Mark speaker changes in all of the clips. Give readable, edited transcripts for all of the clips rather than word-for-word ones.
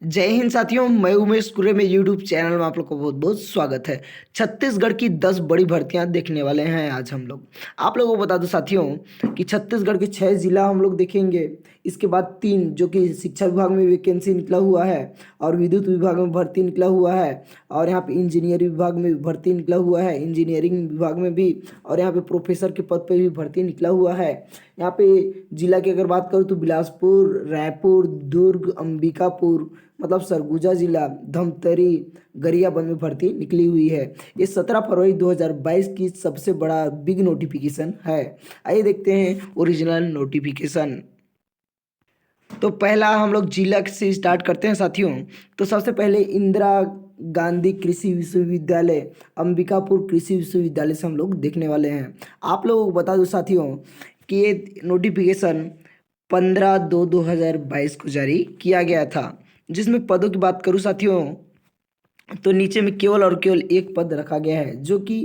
Speaker 1: जय हिंद साथियों, मैं उमेश कुरे में यूट्यूब चैनल में आप लोग को बहुत बहुत स्वागत है। छत्तीसगढ़ की 10 बड़ी भर्तियां देखने वाले हैं आज हम लोग। आप लोगों को बता दो साथियों कि छत्तीसगढ़ के 6 जिला हम लोग देखेंगे। इसके बाद 3 जो कि शिक्षा विभाग में वैकेंसी निकला हुआ है और विद्युत विभाग में भर्ती निकला हुआ है और यहाँ पे इंजीनियरिंग विभाग में भर्ती निकला हुआ है, इंजीनियरिंग विभाग में भी, और यहाँ पे प्रोफेसर के पद पे भी भर्ती निकला हुआ है। यहाँ पे जिला की अगर बात करूँ तो बिलासपुर, रायपुर, दुर्ग, अंबिकापुर मतलब सरगुजा जिला, धमतरी, गरियाबंद में भर्ती निकली हुई है। ये 17 फरवरी 2022 की सबसे बड़ा बिग नोटिफिकेशन है। आइए देखते हैं ओरिजिनल नोटिफिकेशन। तो पहला हम लोग जिला से स्टार्ट करते हैं साथियों। तो सबसे पहले इंदिरा गांधी कृषि विश्वविद्यालय, अंबिकापुर कृषि विश्वविद्यालय से हम लोग देखने वाले हैं। आप लोगों को बता दो साथियों कि ये नोटिफिकेशन 15/2/2022 को जारी किया गया था। जिसमें पदों की बात करूँ साथियों तो नीचे में केवल और केवल एक पद रखा गया है जो कि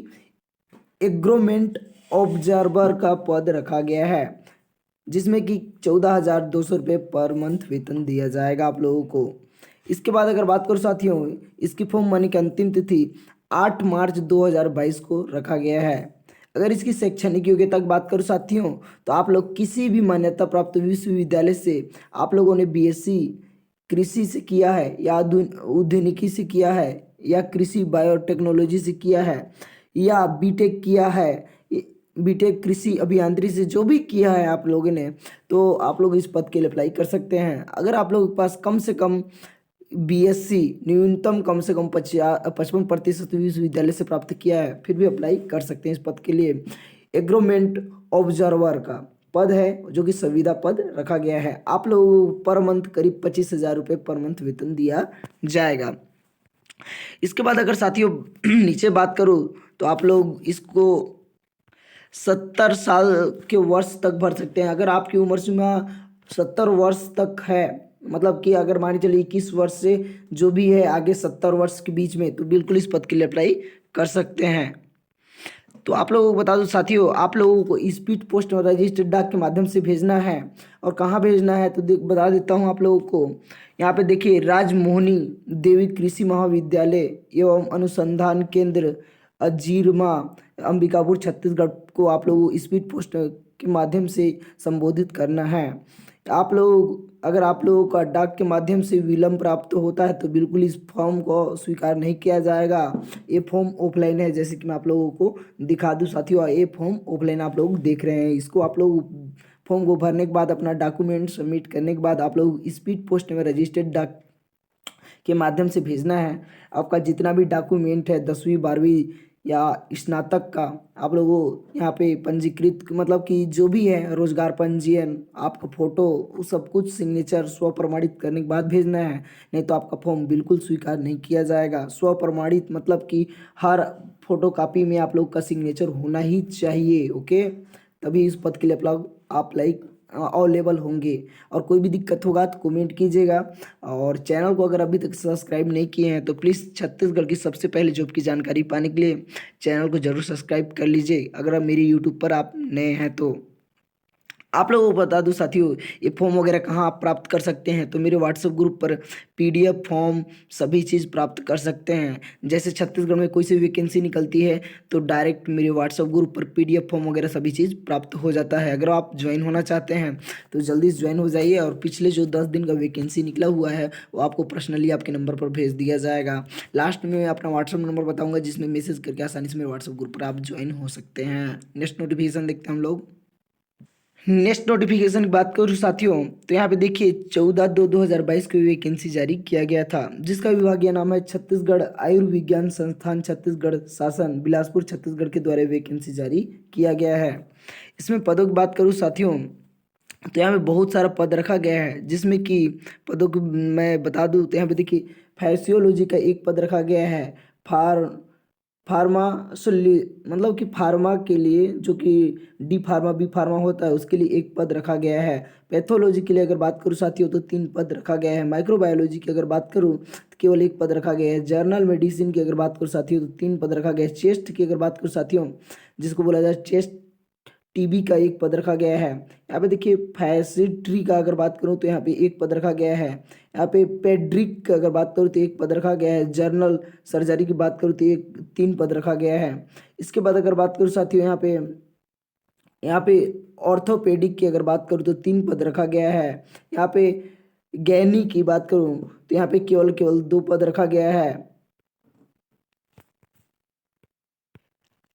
Speaker 1: एग्रोमेंट ऑब्जर्वर का पद रखा गया है, जिसमें कि 14,200 रुपये पर मंथ वेतन दिया जाएगा आप लोगों को। इसके बाद अगर बात करूँ साथियों, इसकी फॉर्म भरने की अंतिम तिथि 8 मार्च 2022 को रखा गया है। अगर इसकी शैक्षणिक योग्यता की बात करूँ साथियों तो आप लोग किसी भी मान्यता प्राप्त विश्वविद्यालय से आप लोगों ने बीएससी कृषि से किया है या उद्यानिकी से किया है या कृषि बायोटेक्नोलॉजी से किया है या बीटेक किया है, बीटेक कृषि अभियांत्रिकी से जो भी किया है आप लोगों ने, तो आप लोग इस पद के लिए अप्लाई कर सकते हैं। अगर आप लोगों के पास कम से कम बीएससी न्यूनतम कम से कम 55% विश्वविद्यालय से प्राप्त किया है फिर भी अप्लाई कर सकते हैं इस पद के लिए। एग्रोमेंट ऑब्जर्वर का पद है जो कि संविदा पद रखा गया है। आप लोगों को पर मंथ करीब 25,000 रुपये पर मंथ वेतन दिया जाएगा। इसके बाद अगर साथियों नीचे बात करूँ तो आप लोग इसको 70 साल के वर्ष तक भर सकते हैं। अगर आपकी उम्र सीमा 70 वर्ष तक है, मतलब कि अगर मान चलिए 21 वर्ष से जो भी है आगे 70 वर्ष के बीच में, तो बिल्कुल इस पद के लिए अप्लाई कर सकते हैं। तो आप लोगों को बता दो साथियों, आप लोगों को स्पीड पोस्ट और रजिस्टर्ड डाक के माध्यम से भेजना है। और कहाँ भेजना है तो बता देता हूँ आप लोगों को। यहाँ पे देखिए, राजमोहनी देवी कृषि महाविद्यालय एवं अनुसंधान केंद्र, अजीरमा, अंबिकापुर, छत्तीसगढ़ को आप लोगों को स्पीड पोस्ट के माध्यम से संबोधित करना है। आप लोग अगर आप लोगों का डाक के माध्यम से विलंब प्राप्त होता है तो बिल्कुल इस फॉर्म को स्वीकार नहीं किया जाएगा। ये फॉर्म ऑफलाइन है, जैसे कि मैं आप लोगों को दिखा दूं साथियों। ये फॉर्म ऑफलाइन आप लोग देख रहे हैं। इसको आप लोग फॉर्म को भरने के बाद अपना डॉक्यूमेंट सबमिट करने के बाद आप लोग स्पीड पोस्ट में रजिस्टर्ड डाक के माध्यम से भेजना है। आपका जितना भी डॉक्यूमेंट है 10वीं 12वीं या स्नातक का, आप लोगों को यहाँ पे पंजीकृत मतलब कि जो भी है रोजगार पंजीयन, आपका फोटो, वो सब कुछ सिग्नेचर स्व प्रमाणित करने के बाद भेजना है। नहीं तो आपका फॉर्म बिल्कुल स्वीकार नहीं किया जाएगा। स्व प्रमाणित मतलब कि हर फोटो कॉपी में आप लोग का सिग्नेचर होना ही चाहिए। ओके, तभी इस पद के लिए आप लाइक अवेलेबल होंगे। और कोई भी दिक्कत होगा तो कमेंट कीजिएगा। और चैनल को अगर अभी तक सब्सक्राइब नहीं किए हैं तो प्लीज़ छत्तीसगढ़ की सबसे पहले जॉब की जानकारी पाने के लिए चैनल को जरूर सब्सक्राइब कर लीजिए अगर आप मेरी यूट्यूब पर आप नए हैं तो। आप लोगों को बता दूं साथियों, ये फॉर्म वगैरह कहाँ आप प्राप्त कर सकते हैं तो मेरे व्हाट्सएप ग्रुप पर पीडीएफ फॉर्म सभी चीज़ प्राप्त कर सकते हैं। जैसे छत्तीसगढ़ में कोई सी वैकेंसी निकलती है तो डायरेक्ट मेरे व्हाट्सएप ग्रुप पर पीडीएफ फॉर्म वगैरह सभी चीज़ प्राप्त हो जाता है। अगर आप ज्वाइन होना चाहते हैं तो जल्दी से ज्वाइन हो जाइए। और पिछले जो 10 दिन का वैकेंसी निकला हुआ है वो आपको पर्सनली आपके नंबर पर भेज दिया जाएगा। लास्ट में मैं अपना व्हाट्सएप नंबर बताऊँगा जिसमें मैसेज करके आसानी से मेरे व्हाट्सएप ग्रुप पर आप ज्वाइन हो सकते हैं। नेक्स्ट नोटिफिकेशन देखते हैं हम लोग। नेक्स्ट नोटिफिकेशन की बात करूँ साथियों तो यहाँ पे देखिए 14/2/2022 को वैकेंसी जारी किया गया था, जिसका विभागीय नाम है छत्तीसगढ़ आयुर्विज्ञान संस्थान, छत्तीसगढ़ शासन, बिलासपुर, छत्तीसगढ़ के द्वारा वैकेंसी जारी किया गया है। इसमें पदों की बात करूँ साथियों तो यहाँ पे बहुत सारा पद रखा गया है, जिसमें कि पदों को मैं बता दूँ तो यहाँ पे देखिए फैसियोलॉजी का एक पद रखा गया है। फार फार्मासुल्ली मतलब कि फार्मा के लिए, जो कि डी फार्मा बी फार्मा होता है, उसके लिए एक पद रखा गया है। पैथोलॉजी के लिए अगर बात करूँ साथियों तो 3 पद रखा गया है। माइक्रोबायोलॉजी की अगर बात करूँ तो केवल एक पद रखा गया है। जर्नल मेडिसिन की अगर बात करूँ साथियों तो 3 पद रखा गया है। चेस्ट की अगर बात करूँ साथियों, जिसको बोला जाए चेस्ट टीबी का एक पद रखा गया है। यहाँ पे देखिए फैसिट्री का अगर बात करूँ तो यहाँ पे एक पद रखा गया है। यहाँ पे पेड्रिक का अगर बात करूँ तो एक पद रखा गया है। जर्नल सर्जरी की बात करूँ तो एक 3 पद रखा गया है। इसके बाद अगर बात करूँ साथियों यहाँ पे ऑर्थोपेडिक की अगर बात करूँ तो 3 पद रखा गया है। यहाँ पे गैनी की बात करूँ तो यहाँ पे केवल केवल 2 पद रखा गया है।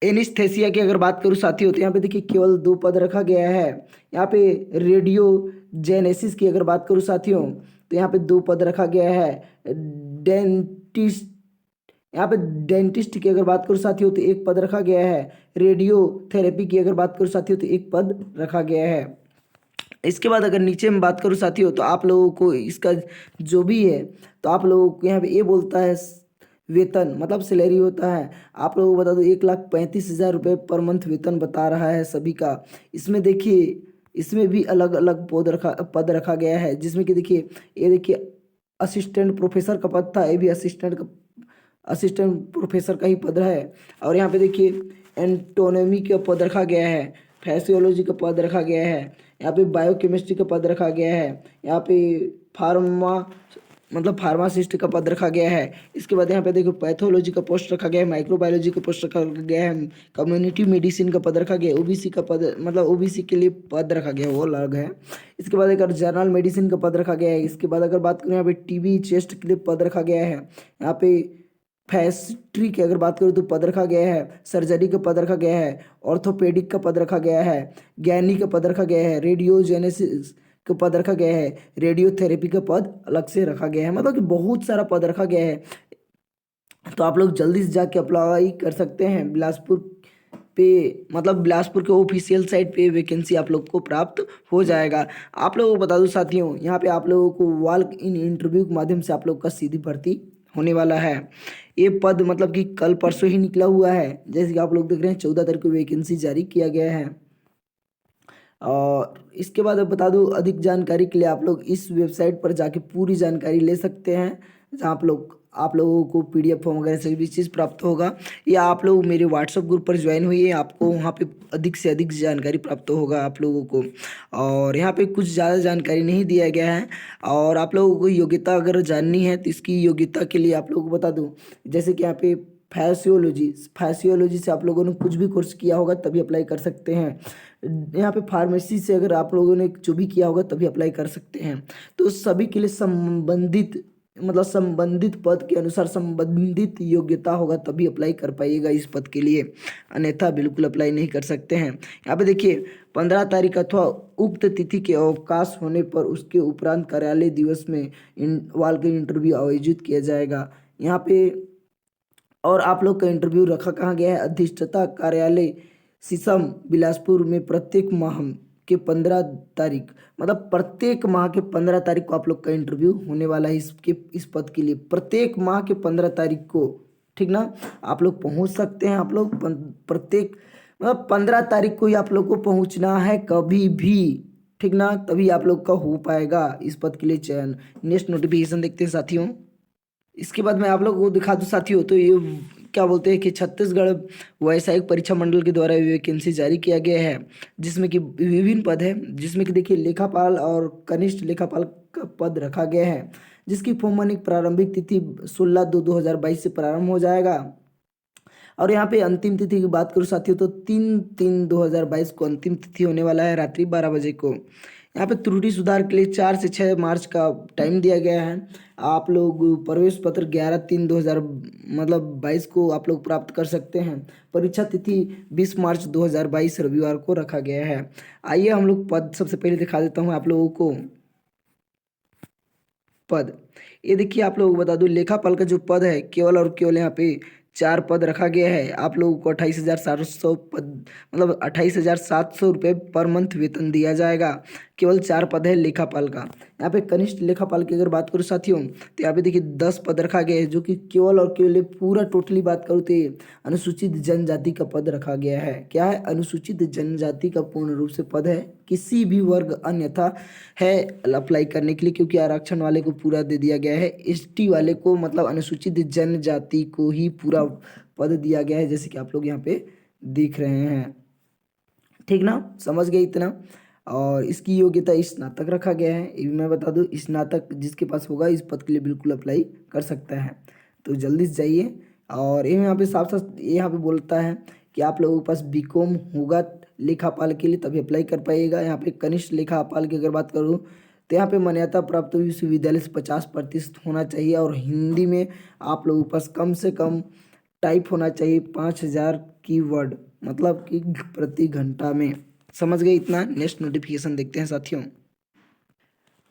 Speaker 1: एनिस्थेसिया की अगर बात करूँ साथियों तो यहाँ पे देखिए केवल 2 पद रखा गया है। यहाँ पे रेडियो जेनेसिस की अगर बात करूँ साथियों तो यहाँ पे 2 पद रखा गया है। डेंटिस्ट यहाँ पे डेंटिस्ट की अगर बात करूँ साथियों तो एक पद रखा गया है। रेडियो थेरेपी की अगर बात करूँ साथियों तो एक पद रखा गया है। इसके बाद अगर नीचे में बात करूँ साथियों तो आप लोगों को इसका जो भी है तो आप लोगों को यहाँ पे ये बोलता है वेतन मतलब सैलरी होता है। आप लोगों को बता दो 1,35,000 रुपये पर मंथ वेतन बता रहा है सभी का। इसमें देखिए इसमें भी अलग अलग पद रखा गया है, जिसमें कि देखिए ये देखिए असिस्टेंट प्रोफेसर का पद था, ये भी असिस्टेंट प्रोफेसर का ही पद है। और यहाँ पे देखिए एंटोनॉमी का पद रखा गया है, फैसियोलॉजी का पद रखा गया है, यहाँ पे बायोकेमिस्ट्री का पद रखा गया है, यहाँ पे फार्मासिस्ट का पद रखा गया है। इसके बाद यहाँ पे देखो पैथोलॉजी का पोस्ट रखा गया है, माइक्रोबायोलॉजी का पोस्ट रखा गया है, कम्युनिटी मेडिसिन का पद रखा गया है, ओबीसी का पद मतलब ओबीसी के लिए पद रखा गया है वो अलग है। इसके बाद अगर जनरल मेडिसिन का पद रखा गया है। इसके बाद अगर बात करें यहाँ पे टीबी चेस्ट के लिए पद रखा गया है। यहाँ पे फैस्ट्री की अगर बात करूँ तो पद रखा गया है। सर्जरी का पद रखा गया है। ऑर्थोपेडिक का पद रखा गया है। गैनी का पद रखा गया है। रेडियोजेनेसिस का पद रखा गया है। रेडियोथेरेपी का पद अलग से रखा गया है। मतलब कि बहुत सारा पद रखा गया है। तो आप लोग जल्दी से जाके अप्लाई कर सकते हैं बिलासपुर पे, मतलब बिलासपुर के ऑफिशियल साइट पे वैकेंसी आप लोग को प्राप्त हो जाएगा। आप लोगों को बता दूं साथियों, यहाँ पे आप लोगों को वॉक इन इंटरव्यू के माध्यम से आप लोग का सीधी भर्ती होने वाला है। ये पद मतलब कि कल परसों ही निकला हुआ है। जैसे कि आप लोग देख रहे हैं 14 तारीख को वैकेंसी जारी किया गया है। और इसके बाद अब बता दूं अधिक जानकारी के लिए आप लोग इस वेबसाइट पर जाके पूरी जानकारी ले सकते हैं, जहाँ आप लोगों को पीडीएफ फॉर्म वगैरह सभी चीज़ प्राप्त होगा। या आप लोग मेरे व्हाट्सएप ग्रुप पर ज्वाइन हुई, आपको वहाँ पे अधिक से अधिक जानकारी प्राप्त होगा आप लोगों को। और यहाँ पे कुछ ज़्यादा जानकारी नहीं दिया गया है। और आप लोगों को योग्यता अगर जाननी है तो इसकी योग्यता के लिए आप लोगों को बता दूँ, जैसे कि यहाँ पे फैसियोलॉजी से आप लोगों ने कुछ भी कोर्स किया होगा तभी अप्लाई कर सकते हैं। यहाँ पे फार्मेसी से अगर आप लोगों ने जो भी किया होगा तभी अप्लाई कर सकते हैं। तो सभी के लिए संबंधित पद के अनुसार संबंधित योग्यता होगा तभी अप्लाई कर पाइएगा इस पद के लिए, अन्यथा बिल्कुल अप्लाई नहीं कर सकते हैं। यहाँ पे देखिए 15 तारीख अथवा उक्त तिथि के अवकाश होने पर उसके उपरांत कार्यालय दिवस में वॉक इन इंटरव्यू आयोजित किया जाएगा। यहाँ पे और आप लोग का इंटरव्यू रखा कहाँ गया है, अधिष्ठता कार्यालय सीसम बिलासपुर में प्रत्येक माह के 15 तारीख, मतलब प्रत्येक माह के 15 तारीख को आप लोग का इंटरव्यू होने वाला है इस पद के लिए, प्रत्येक माह के 15 तारीख को। ठीक ना, आप लोग पहुंच सकते हैं। आप लोग प्रत्येक मतलब 15 तारीख को ही आप लोग को पहुंचना है कभी भी, ठीक ना, तभी आप लोग का हो पाएगा इस पद के लिए चयन। नेक्स्ट नोटिफिकेशन देखते हैं साथियों। इसके बाद मैं आप लोगों को दिखा दूँ साथियों, तो ये क्या बोलते हैं कि छत्तीसगढ़ व्यावसायिक परीक्षा मंडल के द्वारा वैकेंसी जारी किया गया है, जिसमें कि विभिन्न पद है, जिसमें कि देखिए लेखापाल और कनिष्ठ लेखापाल का पद रखा गया है, जिसकी फॉर्म भरने की प्रारंभिक तिथि 16/2/2022 से प्रारंभ हो जाएगा। और यहाँ पे अंतिम तिथि की बात करूँ साथियों तो 3/3/2022 को अंतिम तिथि होने वाला है, रात्रि 12 बजे को। यहाँ पे त्रुटि सुधार के लिए 4 से 6 मार्च का टाइम दिया गया है। आप लोग प्रवेश पत्र 11/3/2022 को आप लोग प्राप्त कर सकते हैं। परीक्षा तिथि 20 मार्च 2022 रविवार को रखा गया है। आइए हम लोग पद सबसे पहले दिखा देता हूँ आप लोगों को पद। ये देखिए आप लोगों को बता दूं लेखापाल का जो पद है केवल और केवल यहाँ पे 4 पद रखा गया है। आप लोगों को 28,700 पद मतलब 28,700 रुपये पर मंथ वेतन दिया जाएगा। केवल 4 पद है लेखापाल का। यहाँ पे कनिष्ठ लेखापाल की अगर बात करूँ साथियों तो यहाँ पे देखिए 10 पद रखा गया है, जो कि केवल और केवल पूरा टोटली बात करूँ तो अनुसूचित जनजाति का पद रखा गया है। क्या है, अनुसूचित जनजाति का पूर्ण रूप से पद है, किसी भी वर्ग अन्यथा है अप्लाई करने के लिए, क्योंकि आरक्षण वाले को पूरा दे दिया गया है, एसटी वाले को मतलब अनुसूचित जनजाति को ही पूरा पद दिया गया है, जैसे कि आप लोग यहाँ पे देख रहे हैं। ठीक ना, समझ गए इतना। और इसकी योग्यता स्नातक रखा गया है, ये भी मैं बता दूं, स्नातक जिसके पास होगा इस पद के लिए बिल्कुल अप्लाई कर सकता है। तो जल्दी से जाइए। और ये यहाँ पे साफ साफ यहाँ पे बोलता है कि आप लोगों के पास बीकॉम होगा लेखापाल के लिए तभी अप्लाई कर पाइएगा। यहाँ पे कनिष्ठ लेखापाल की अगर बात करूँ तो यहाँ पे मान्यता प्राप्त विश्वविद्यालय से 50% होना चाहिए, और हिंदी में आप लोगों के पास कम से कम टाइप होना चाहिए 5000 की वर्ड, मतलब कि प्रति घंटा में। समझ गए इतना। नेक्स्ट नोटिफिकेशन देखते हैं साथियों।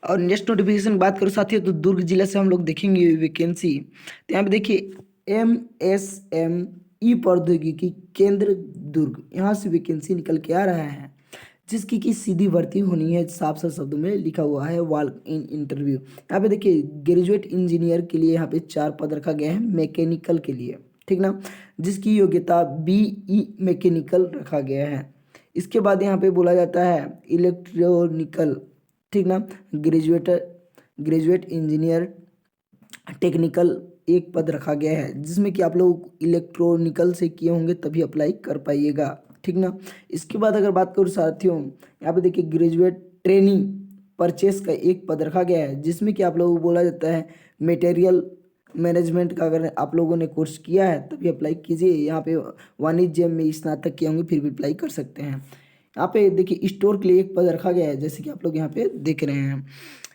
Speaker 1: और नेक्स्ट नोटिफिकेशन की बात करूँ साथियों तो दुर्ग जिला से हम लोग देखेंगे वैकेंसी। तो यहाँ पे देखिए MSME प्रौद्योगिकी केंद्र दुर्ग, यहाँ से वैकेंसी निकल के आ रहा है, जिसकी की सीधी भर्ती होनी है। साफ साफ शब्दों में लिखा हुआ है वॉक इन इंटरव्यू। यहाँ पे देखिए ग्रेजुएट इंजीनियर के लिए यहाँ पे 4 पद रखा गया है, मैकेनिकल के लिए, ठीक ना, जिसकी योग्यता BE मैकेनिकल रखा गया है। इसके बाद यहाँ पे बोला जाता है इलेक्ट्रॉनिकल, ठीक ना, ग्रेजुएट इंजीनियर टेक्निकल एक पद रखा गया है, जिसमें कि आप लोग इलेक्ट्रॉनिकल से किए होंगे तभी अप्लाई कर पाइएगा, ठीक ना। इसके बाद अगर बात करूँ साथियों, यहाँ पे देखिए ग्रेजुएट ट्रेनिंग परचेस का एक पद रखा गया है, जिसमें कि आप लोगों को बोला जाता है मटेरियल मैनेजमेंट का अगर आप लोगों ने कोर्स किया है तभी अप्लाई कीजिए। यहाँ पे वाणिज्य में स्नातक किए होंगे फिर भी अप्लाई कर सकते हैं। यहाँ पे देखिए स्टोर के लिए एक पद रखा गया है, जैसे कि आप लोग यहाँ पे देख रहे हैं।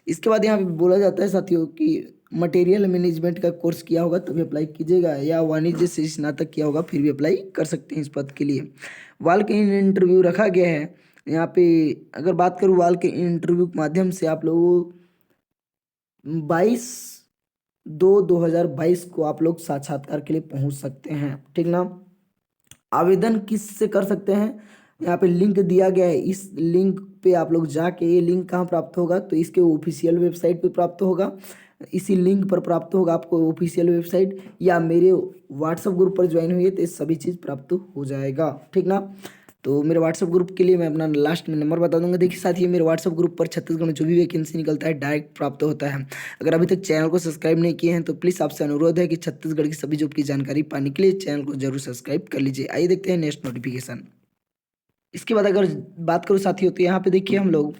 Speaker 1: इसके बाद यहाँ पे बोला जाता है साथियों कि मटेरियल मैनेजमेंट का कोर्स किया होगा तभी अप्लाई कीजिएगा, या वाणिज्य से स्नातक किया होगा फिर भी अप्लाई कर सकते हैं इस पद के लिए। वाल के इंटरव्यू रखा गया है। यहाँ पे अगर बात करूँ वाल के इंटरव्यू के माध्यम से आप लोगों 22/2/2022 को आप लोग साक्षात्कार के लिए पहुंच सकते हैं, ठीक ना। आवेदन किस से कर सकते हैं, यहाँ पे लिंक दिया गया है, इस लिंक पे आप लोग जाके, ये लिंक कहाँ प्राप्त होगा तो इसके ऑफिशियल वेबसाइट पे प्राप्त होगा। इसी लिंक पर प्राप्त होगा आपको ऑफिशियल वेबसाइट, या मेरे व्हाट्सएप ग्रुप पर ज्वाइन हुई है तो ये सभी चीज़ प्राप्त हो जाएगा, ठीक ना। तो मेरे व्हाट्सएप ग्रुप के लिए मैं अपना लास्ट में नंबर बता दूंगा। देखिए साथ ही मेरे व्हाट्सएप ग्रुप पर छत्तीसगढ़ में जो भी वैकेंसी निकलता है डायरेक्ट प्राप्त होता है। अगर अभी तक चैनल को सब्सक्राइब नहीं किए हैं तो प्लीज़ आपसे अनुरोध है कि छत्तीसगढ़ की सभी जॉब की जानकारी पाने के लिए चैनल को जरूर सब्सक्राइब कर लीजिए। आइए देखते हैं नेक्स्ट नोटिफिकेशन। इसके बाद अगर बात करूँ साथियों तो यहाँ पे देखिए हम लोग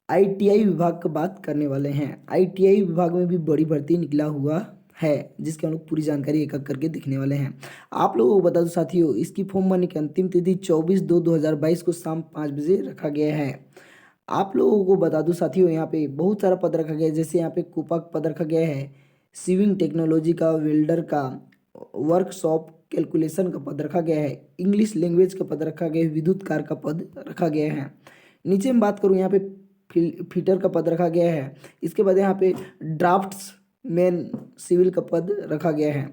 Speaker 1: ITI विभाग का बात करने वाले हैं। ITI विभाग में भी बड़ी भर्ती निकला हुआ है, जिसके हम लोग पूरी जानकारी एक एक करके देखने वाले हैं। आप लोगों को बता दो साथियों, इसकी फॉर्म भरने की अंतिम तिथि 24/2/2022 को शाम 5 बजे रखा गया है। आप लोगों को बता दूं साथियों, यहाँ पे बहुत सारा पद रखा गया है, जैसे यहाँ पे कोपा का पद रखा गया है, सीविंग टेक्नोलॉजी का, वेल्डर का, वर्कशॉप कैलकुलेशन का पद रखा गया है, इंग्लिश लैंग्वेज का पद रखा गया है, विद्युत कार का पद रखा गया है। नीचे में बात करूँ यहाँ पे फिटर का पद रखा गया है। इसके बाद यहाँ पे ड्राफ्ट्स मैन सिविल का पद रखा गया है।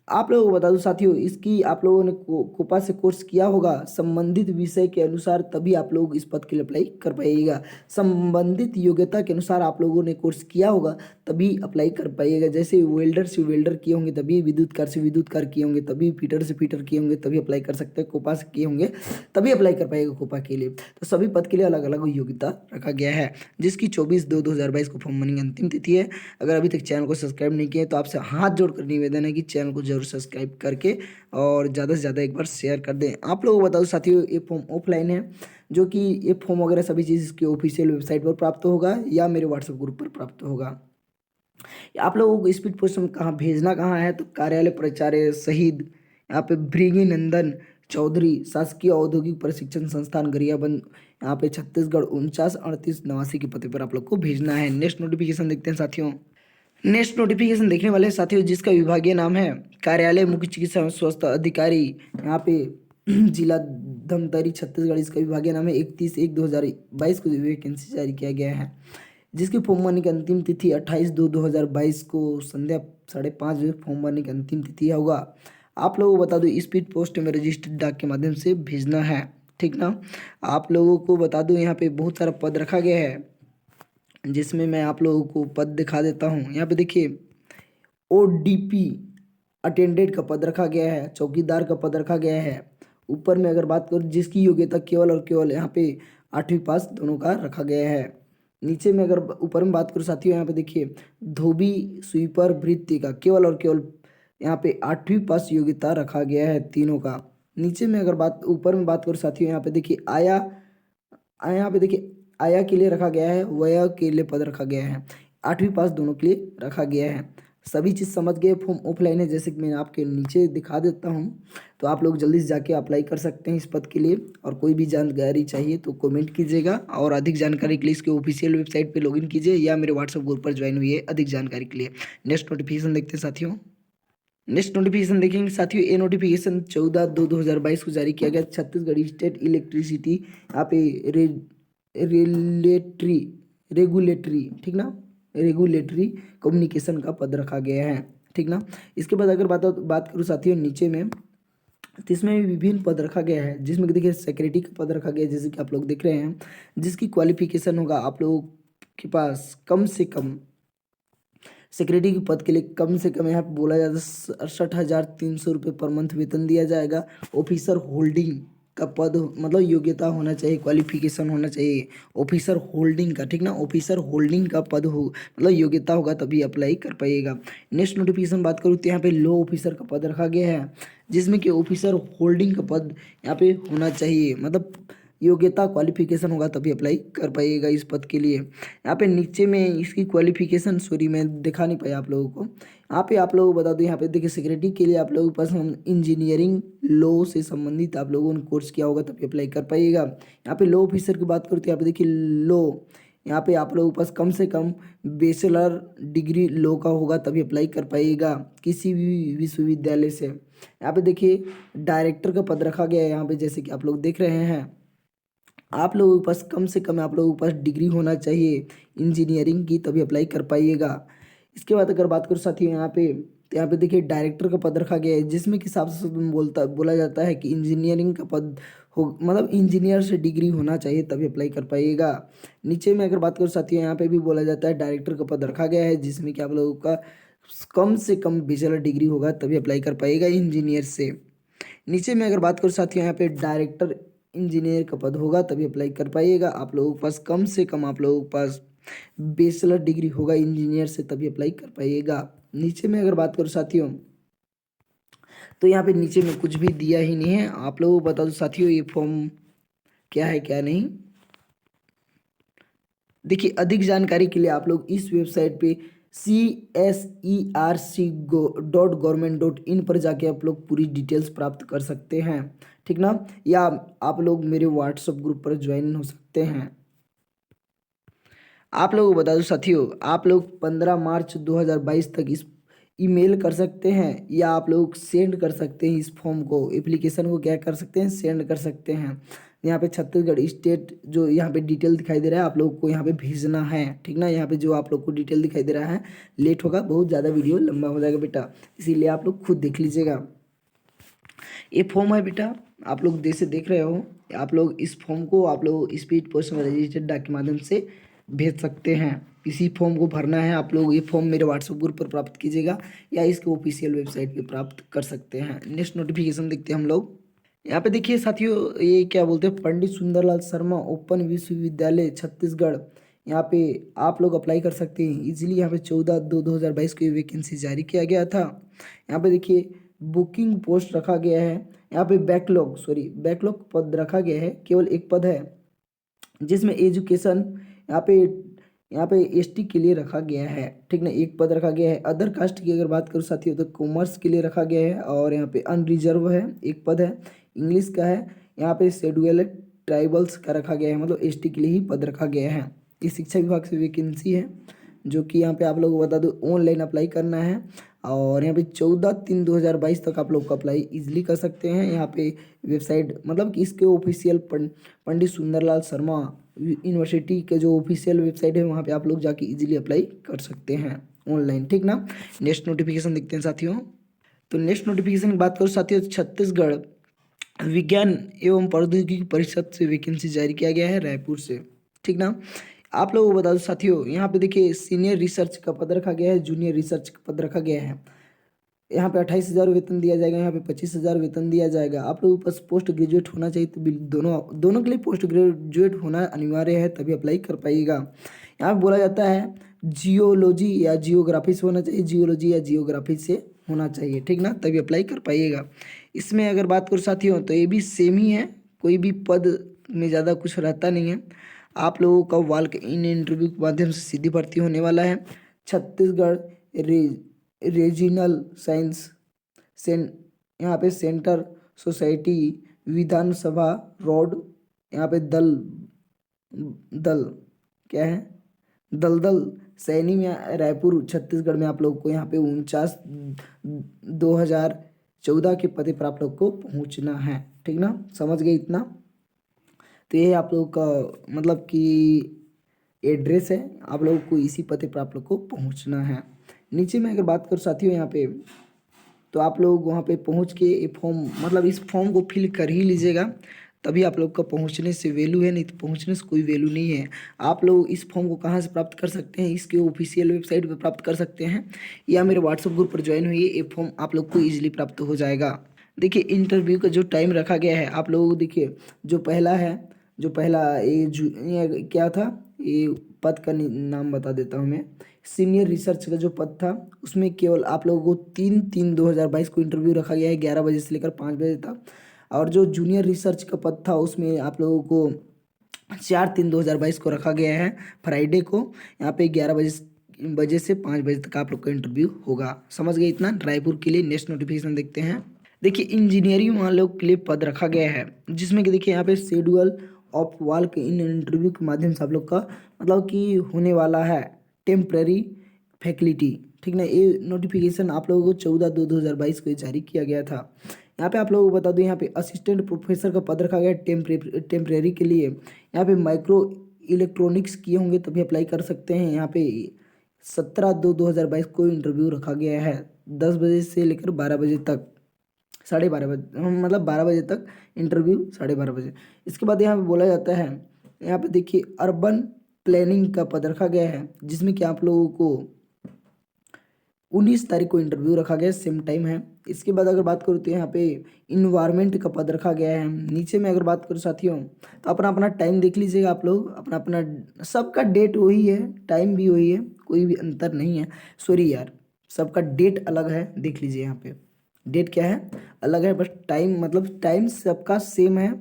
Speaker 1: आप लोगों को बता दूं साथियों, इसकी आप लोगों ने कोपा से कोर्स किया होगा संबंधित विषय के अनुसार तभी आप लोग इस पद के लिए अप्लाई कर पाइएगा। संबंधित योग्यता के अनुसार आप लोगों ने कोर्स किया होगा तभी अप्लाई कर पाइएगा। जैसे वेल्डर से वेल्डर किए होंगे तभी, विद्युत कार से विद्युत कार किए होंगे तभी, फिटर से फिटर किए होंगे तभी अप्लाई कर सकते हैं, कोपा से किए होंगे तभी अप्लाई कर पाइएगा कोपा के लिए। तो सभी पद के लिए अलग अलग योग्यता रखा गया है, जिसकी 24/2/2022 को फॉर्म भरने की अंतिम तिथि है। अगर अभी तक चैनल को सब्सक्राइब नहीं किए तो आपसे हाथ जोड़कर निवेदन है कि चैनल को जरूर सब्सक्राइब करके और ज़्यादा से ज़्यादा एक बार शेयर कर दें। आप लोगों को बता दूं साथियों, ये फॉर्म ऑफलाइन है, जो कि ये फॉर्म वगैरह सभी चीज़ इसके ऑफिशियल वेबसाइट पर प्राप्त होगा या मेरे व्हाट्सएप ग्रुप पर प्राप्त होगा। आप लोगों को स्पीड पोस्ट में कहाँ भेजना कहाँ है तो कार्यालय प्राचार्य शहीद यहाँ पे भृगि नंदन चौधरी शासकीय औद्योगिक प्रशिक्षण संस्थान गरियाबंद, यहाँ पे छत्तीसगढ़ 493889 के पते पर आप लोग को भेजना है। नेक्स्ट नोटिफिकेशन देखते हैं साथियों। नेक्स्ट नोटिफिकेशन देखने वाले हैं साथियों, जिसका विभागीय नाम है कार्यालय मुख्य चिकित्सा एवं स्वास्थ्य अधिकारी, यहाँ पे जिला धमतरी छत्तीसगढ़। इसका विभागीय नाम है 31/1/2022 को वैकेंसी जारी किया गया है, जिसकी फॉर्म भरने की अंतिम तिथि 28/2/2022 को संध्या 5:30 बजे फॉर्म भरने की अंतिम तिथि होगा। आप लोगों को बता दूं स्पीड पोस्ट में रजिस्टर्ड डाक के माध्यम से भेजना है, ठीक ना। आप लोगों को बता दूं यहाँ पे बहुत सारा पद रखा गया है, जिसमें मैं आप लोगों को पद दिखा देता हूँ। यहाँ पे देखिए ODP अटेंडेंट का पद रखा गया है, चौकीदार का पद रखा गया है। ऊपर में अगर बात करूँ जिसकी योग्यता केवल और केवल यहाँ पे 8वीं पास दोनों का रखा गया है। नीचे में अगर ऊपर में बात करूँ साथियों, यहाँ पे देखिए धोबी स्वीपर भृत्य का केवल और केवल यहाँ पे 8वीं पास योग्यता रखा गया है तीनों का। नीचे में अगर बात ऊपर में बात करूँ साथियों, यहाँ पे देखिए यहाँ पे देखिए आया के लिए रखा गया है, वया के लिए पद रखा गया है, 8वीं पास दोनों के लिए रखा गया है। सभी चीज़ समझ गए। फॉर्म ऑफलाइन है, जैसे कि मैं आपके नीचे दिखा देता हूँ, तो आप लोग जल्दी से जाके अप्लाई कर सकते हैं इस पद के लिए। और कोई भी जानकारी चाहिए तो कमेंट कीजिएगा, और अधिक जानकारी के लिए इसके ऑफिशियल वेबसाइट पे लॉगिन कीजिए या मेरे व्हाट्सएप ग्रुप पर ज्वाइन हुई है अधिक जानकारी के लिए। नेक्स्ट नोटिफिकेशन देखते हैं साथियों। नेक्स्ट नोटिफिकेशन देखेंगे साथियों, ये नोटिफिकेशन 14/2/2022 को जारी किया गया। छत्तीसगढ़ स्टेट इलेक्ट्रिसिटी यहाँ पे रेगुलेटरी रेगुलेटरी ठीक ना, रेगुलेटरी कम्युनिकेशन का पद रखा गया है, ठीक ना। इसके बाद अगर बात करूँ साथियों नीचे में, तो इसमें भी विभिन्न पद रखा गया है, जिसमें कि देखिए सेक्रेटरी का पद रखा गया है, जैसे कि आप लोग देख रहे हैं, जिसकी क्वालिफिकेशन होगा आप लोगों के पास कम से कम सेक्रेटरी के पद के लिए कम से कम यहाँ पे बोला जाता है 68,300 रुपये पर मंथ वेतन दिया जाएगा। ऑफिसर होल्डिंग का पद मतलब योग्यता होना चाहिए, क्वालिफिकेशन होना चाहिए ऑफिसर होल्डिंग का, ठीक ना। ऑफिसर होल्डिंग का पद हो मतलब योग्यता होगा तभी अप्लाई कर पाइएगा। नेक्स्ट नोटिफिकेशन बात करूँ तो यहाँ पे लो ऑफिसर का पद रखा गया है, जिसमें कि ऑफिसर होल्डिंग का पद यहाँ पे होना चाहिए, मतलब योग्यता क्वालिफिकेशन होगा तभी अप्लाई कर पाइएगा इस पद के लिए। यहाँ पे नीचे में इसकी क्वालिफिकेशन सॉरी मैं दिखा नहीं पाया आप लोगों को, यहाँ पे आप लोगों को बता दूँ, यहाँ पे देखिए सेक्रेटरी के लिए आप लोगों के पास हम इंजीनियरिंग लॉ से संबंधित आप लोगों ने कोर्स किया होगा तभी अप्लाई कर पाइएगा। यहाँ पे लॉ ऑफिसर की बात करूँ तो यहाँ पे देखिए लॉ, यहाँ पे आप लोगों के पास कम से कम बैचलर डिग्री लॉ का होगा तभी अप्लाई कर पाइएगा किसी भी विश्वविद्यालय से। यहाँ पे देखिए डायरेक्टर का पद रखा गया है, यहाँ पे जैसे कि आप लोग देख रहे हैं, आप लोगों के पास कम से कम आप लोगों के पास डिग्री होना चाहिए इंजीनियरिंग की तभी अप्लाई कर पाइएगा। इसके बाद अगर बात करूँ साथियों यहाँ पे, तो यहाँ पे देखिए डायरेक्टर का पद रखा गया है, जिसमें कि साफ साफ बोला जाता है कि इंजीनियरिंग का पद हो मतलब इंजीनियर से डिग्री होना चाहिए तभी अप्लाई कर पाइएगा। नीचे में अगर बात करूँ साथियों यहाँ पे भी बोला जाता है डायरेक्टर का पद रखा गया है, जिसमें कि आप लोगों का कम से कम बैचलर डिग्री होगा तभी अप्लाई कर पाइएगा इंजीनियर से। नीचे में अगर बात करूँ साथियों यहाँ पे डायरेक्टर इंजीनियर का पद होगा तभी अप्लाई कर पाइएगा। आप लोगों के पास कम से कम आप लोगों के पास बैचलर डिग्री होगा इंजीनियर से तभी अप्लाई कर पाइएगा। नीचे में अगर बात करूँ साथियों, तो यहाँ पे नीचे में कुछ भी दिया ही नहीं है। आप लोगों को बता दो साथियों ये फॉर्म क्या है क्या नहीं। देखिए अधिक जानकारी के लिए आप लोग इस वेबसाइट पे CSERC.government.in पर जाके आप लोग पूरी डिटेल्स प्राप्त कर सकते हैं, ठीक ना। या आप लोग मेरे व्हाट्सएप ग्रुप पर ज्वाइन हो सकते हैं। आप लोगों को बता दूं साथियों, आप लोग 15 मार्च 2022 तक इस ईमेल कर सकते हैं, या आप लोग सेंड कर सकते हैं इस फॉर्म को, एप्लीकेशन को क्या कर सकते हैं, सेंड कर सकते हैं। यहाँ पे छत्तीसगढ़ स्टेट जो यहाँ पे डिटेल दिखाई दे रहा है आप लोग को यहाँ पे भेजना है, ठीक ना। यहाँ पे जो आप लोग को डिटेल दिखाई दे रहा है लेट होगा, बहुत ज़्यादा वीडियो लंबा हो जाएगा बेटा, इसीलिए आप लोग खुद देख लीजिएगा। ये फॉर्म है बेटा, आप लोग जैसे देख रहे हो, आप लोग इस फॉर्म को आप लोग स्पीड पोस्ट में रजिस्टर्ड डाक के माध्यम से भेज सकते हैं। इसी फॉर्म को भरना है, आप लोग ये फॉर्म मेरे व्हाट्सएप ग्रुप पर प्राप्त कीजिएगा या इसके ऑफिशियल वेबसाइट पे प्राप्त कर सकते हैं। नेक्स्ट नोटिफिकेशन देखते हैं हम लोग। यहाँ पे देखिए साथियों, ये क्या बोलते हैं, पंडित सुंदरलाल शर्मा ओपन विश्वविद्यालय छत्तीसगढ़, यहाँ पे आप लोग अप्लाई कर सकते हैं इजीली। यहाँ पे 14/2/2022 को ये वैकेंसी जारी किया गया था। यहाँ पे देखिए बुकिंग पोस्ट रखा गया है, यहाँ पे बैकलॉग पद रखा गया है, केवल एक पद है, जिसमें एजुकेशन यहाँ पे एसटी के लिए रखा गया है, ठीक ना, एक पद रखा गया है। अदर कास्ट की अगर बात करूँ साथियों तो कॉमर्स के लिए रखा गया है, और यहाँ पे अनरिजर्व है, एक पद है, इंग्लिश का है। यहाँ पे शेड्यूल ट्राइबल्स का रखा गया है, मतलब एसटी के लिए ही पद रखा गया है। ये शिक्षा विभाग से वैकेंसी है, जो कि यहाँ पे आप लोगों को बता दो ऑनलाइन अप्लाई करना है, और यहाँ पे 14/3/2022 तक आप लोग को अप्लाई इजीली कर सकते हैं। यहाँ पे वेबसाइट मतलब कि इसके ऑफिशियल पंडित सुंदरलाल शर्मा यूनिवर्सिटी का जो ऑफिशियल वेबसाइट है वहाँ पे आप लोग जाके इजीली अप्लाई कर सकते हैं ऑनलाइन, ठीक ना। नेक्स्ट नोटिफिकेशन देखते हैं साथियों। तो नेक्स्ट नोटिफिकेशन की बात करो साथियों, छत्तीसगढ़ विज्ञान एवं प्रौद्योगिकी परिषद से वैकेंसी जारी किया गया है रायपुर से, ठीक ना। आप लोगों को बता दो साथियों, यहाँ पे देखिए सीनियर रिसर्च का पद रखा गया है, जूनियर रिसर्च का पद रखा गया है। यहाँ पे 28,000 वेतन दिया जाएगा, यहाँ पे 25,000 वेतन दिया जाएगा। आप लोगों के पास पोस्ट ग्रेजुएट होना चाहिए, तो दोनों के लिए पोस्ट ग्रेजुएट होना अनिवार्य है तभी अप्लाई कर पाइएगा। यहाँ पे बोला जाता है जियोलॉजी या जियोग्राफी से होना चाहिए, जियोलॉजी या जियोग्राफी से होना चाहिए, ठीक ना, तभी अप्लाई कर पाइएगा। इसमें अगर बात करूँ साथियों तो ये भी सेम ही है, कोई भी पद में ज़्यादा कुछ रहता नहीं है। आप लोगों का वाल्क इन इंटरव्यू के माध्यम से सीधी भर्ती होने वाला है। छत्तीसगढ़ रे, रीजनल साइंस सेन यहाँ पे सेंटर सोसाइटी विधानसभा रोड, यहाँ पे दल दल क्या है दलदल सैनी में रायपुर छत्तीसगढ़ में आप लोग को यहाँ पे 49/2014 के पते पर आप लोग को पहुँचना है, ठीक ना, समझ गए इतना। तो ये आप लोग का मतलब कि एड्रेस है, आप लोगों को इसी पते पर आप लोग को पहुँचना है। नीचे में अगर बात करूँ साथियों यहाँ पे, तो आप लोग वहाँ पे पहुँच के ये फॉर्म मतलब इस फॉर्म को फिल कर ही लीजिएगा, तभी आप लोग का पहुँचने से वैल्यू है, नहीं तो पहुँचने से कोई वैल्यू नहीं है। आप लोग इस फॉर्म को कहाँ से प्राप्त कर सकते हैं, इसके ऑफिशियल वेबसाइट पर प्राप्त कर सकते हैं, या मेरे व्हाट्सएप ग्रुप पर ज्वाइन हुई, ये फॉर्म आप लोग को ईजिली प्राप्त हो जाएगा। देखिए इंटरव्यू का जो टाइम रखा गया है, आप लोग देखिए जो पहला ये क्या था, ये पद का नाम बता देता हूँ मैं। सीनियर रिसर्च का जो पद था उसमें केवल आप लोगों को 3/3/2022 को इंटरव्यू रखा गया है 11 बजे से लेकर 5 बजे तक। और जो जूनियर रिसर्च का पद था उसमें आप लोगों को 4/3/2022 को रखा गया है फ्राइडे को, यहाँ पे 11 बजे से 5 बजे तक आप लोग का इंटरव्यू होगा। समझ गए इतना। रायपुर के लिए नेक्स्ट नोटिफिकेशन देखते हैं। देखिए इंजीनियरिंग वालों के लिए पद रखा गया है, जिसमें कि देखिए यहाँ पे schedule of walk in interview के माध्यम से आप लोग का मतलब कि होने वाला है टेम्पररी फैकल्टी, ठीक ना। ये नोटिफिकेशन आप लोगों को 14/2/2022 को जारी किया गया था। यहाँ पे आप लोगों को बता दूं, यहाँ पे असिस्टेंट प्रोफेसर का पद रखा गया है टेम्परेरी के लिए। यहाँ पे माइक्रो इलेक्ट्रॉनिक्स किए होंगे तभी अप्लाई कर सकते हैं। यहाँ पे 17/2/2022 को इंटरव्यू रखा गया है 10 बजे से लेकर 12 बजे तक, 12:30 बजे मतलब 12 बजे तक इंटरव्यू, 12:30 बजे। इसके बाद यहाँ पे बोला जाता है, यहाँ पे देखिए अर्बन प्लानिंग का पद रखा गया है, जिसमें कि आप लोगों को 19 तारीख को इंटरव्यू रखा गया है, सेम टाइम है। इसके बाद अगर बात करूँ तो यहाँ पे इन्वायरमेंट का पद रखा गया है। नीचे में अगर बात करूँ साथियों तो अपना अपना टाइम देख लीजिएगा, आप लोग अपना अपना, सबका डेट वही है, टाइम भी वही है, कोई भी अंतर नहीं है। सॉरी यार, सबका डेट अलग है, देख लीजिए यहाँ पे डेट क्या है अलग है, बस टाइम मतलब टाइम सबका सेम है,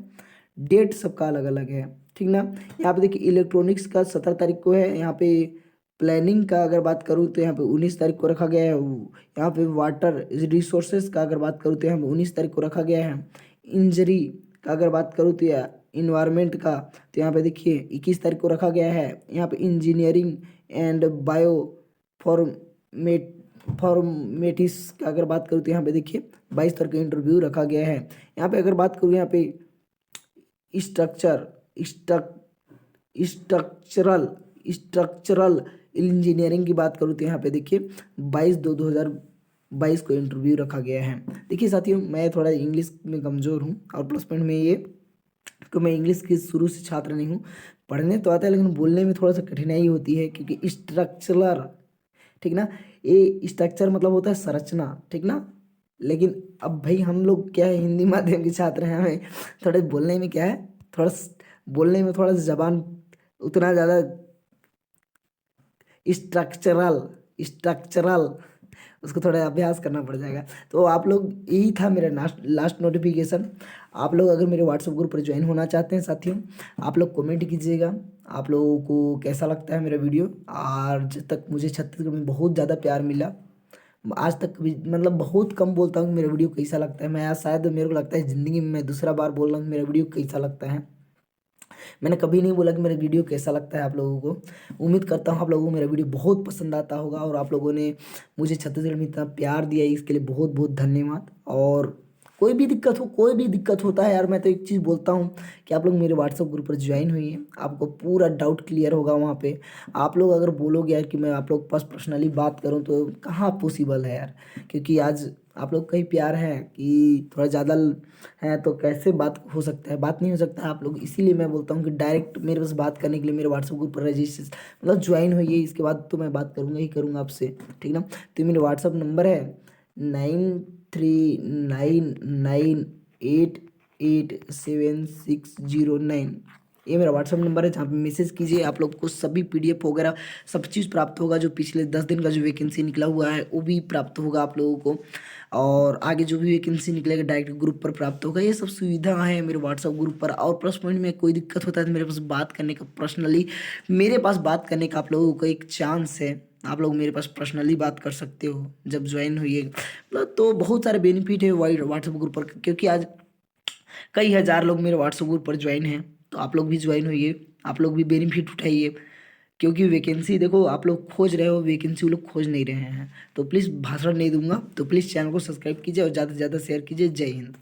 Speaker 1: डेट सबका अलग अलग है, ठीक ना। यहाँ पे देखिए इलेक्ट्रॉनिक्स का 17 तारीख को है। यहाँ पे प्लानिंग का अगर बात करूँ तो यहाँ पे 19 तारीख को रखा गया है। यहाँ पे वाटर रिसोर्सेज का अगर बात करूँ तो यहाँ पे 19 तारीख को रखा गया है। इंजरी का अगर बात करूँ तो या इन्वायरमेंट का तो यहाँ पे देखिए 21 तारीख को रखा गया है। यहाँ पे इंजीनियरिंग एंड बायो फॉर्मेट फॉर्मेटिस का अगर बात करूँ तो यहाँ पे देखिए 22 तारीख का इंटरव्यू रखा गया है। यहाँ पे अगर बात करूँ यहाँ पे स्ट्रक्चर स्ट्रक्चरल स्ट्रक्चरल इंजीनियरिंग की बात करूँ तो यहाँ पे देखिए 22/2/2022 को इंटरव्यू रखा गया है। देखिए साथियों, मैं थोड़ा इंग्लिश में कमज़ोर हूँ और प्लस पॉइंट में ये कि मैं इंग्लिश की शुरू से छात्र नहीं हूँ, पढ़ने तो आता है लेकिन बोलने में थोड़ा सा कठिनाई होती है, क्योंकि स्ट्रक्चरल, ठीक ना, ये स्ट्रक्चर मतलब होता है संरचना, ठीक ना। लेकिन अब भाई हम लोग क्या है, हिंदी माध्यम के छात्र हैं, हमें थोड़े बोलने में क्या है, थोड़ा बोलने में थोड़ा जबान उतना ज़्यादा स्ट्रक्चरल स्ट्रक्चरल उसको थोड़ा अभ्यास करना पड़ जाएगा। तो आप लोग, यही था मेरा लास्ट नोटिफिकेशन। आप लोग अगर मेरे व्हाट्सएप ग्रुप पर ज्वाइन होना चाहते हैं साथियों, आप लोग कमेंट कीजिएगा आप लोगों को कैसा लगता है मेरा वीडियो। और जब तक मुझे छत्तीसगढ़ में बहुत ज़्यादा प्यार मिला, आज तक भी मतलब बहुत कम बोलता हूँ मेरा वीडियो कैसा लगता है। मैं आज शायद मेरे को लगता है ज़िंदगी में मैं दूसरा बार बोल रहा हूँ मेरा वीडियो कैसा लगता है। मैंने कभी नहीं बोला कि मेरा वीडियो कैसा लगता है आप लोगों को। उम्मीद करता हूँ आप लोगों को मेरा वीडियो बहुत पसंद आता होगा, और आप लोगों ने मुझे छत्तीसगढ़ में इतना प्यार दिया है, इसके लिए बहुत बहुत धन्यवाद। और कोई भी दिक्कत होता है यार, मैं तो एक चीज़ बोलता हूँ कि आप लोग मेरे व्हाट्सएप ग्रुप पर ज्वाइन हुई, आपको पूरा डाउट क्लियर होगा वहाँ पे। आप लोग अगर बोलोगे यार कि मैं आप लोग पास पर्सनली बात करूँ तो कहाँ पॉसिबल है यार, क्योंकि आज आप लोग का ही प्यार है कि थोड़ा ज़्यादा है, तो कैसे बात हो सकता है, बात नहीं हो सकता है आप लोग। इसीलिए मैं बोलता हूँ कि डायरेक्ट मेरे पास बात करने के लिए मेरे व्हाट्सएप ग्रुप पर रजिस्टर मतलब ज्वाइन होइए, इसके बाद तो मैं बात करूँगा ही करूँगा आपसे, ठीक ना। तो मेरा व्हाट्सअप नंबर है 9399887609। ये मेरा व्हाट्सअप नंबर है, जहाँ पे मैसेज कीजिए, आप लोग को सभी पीडीएफ वगैरह सब चीज़ प्राप्त होगा। जो पिछले 10 दिन का जो वैकेंसी निकला हुआ है वो भी प्राप्त होगा आप लोगों को, और आगे जो भी वैकेंसी निकलेगा डायरेक्ट ग्रुप पर प्राप्त होगा। ये सब सुविधा है मेरे व्हाट्सअप ग्रुप पर। और प्लस पॉइंट में कोई दिक्कत होता है तो मेरे पास बात करने का, पर्सनली मेरे पास बात करने का आप लोगों को एक चांस है। आप लोग मेरे पास पर्सनली बात कर सकते हो जब ज्वाइन हुई है, मतलब तो बहुत सारे बेनिफिट है व्हाट्सएप ग्रुप पर, क्योंकि आज कई हज़ार लोग मेरे व्हाट्सएप ग्रुप पर ज्वाइन हैं। तो आप लोग भी ज्वाइन होइए, आप लोग भी बेनिफिट उठाइए, क्योंकि वैकेंसी देखो आप लोग खोज रहे हो, वैकेंसी वो लोग खोज नहीं रहे हैं। तो प्लीज़ भाषण नहीं दूंगा, तो प्लीज़ चैनल को सब्सक्राइब कीजिए और ज़्यादा से ज़्यादा शेयर कीजिए। जय हिंद।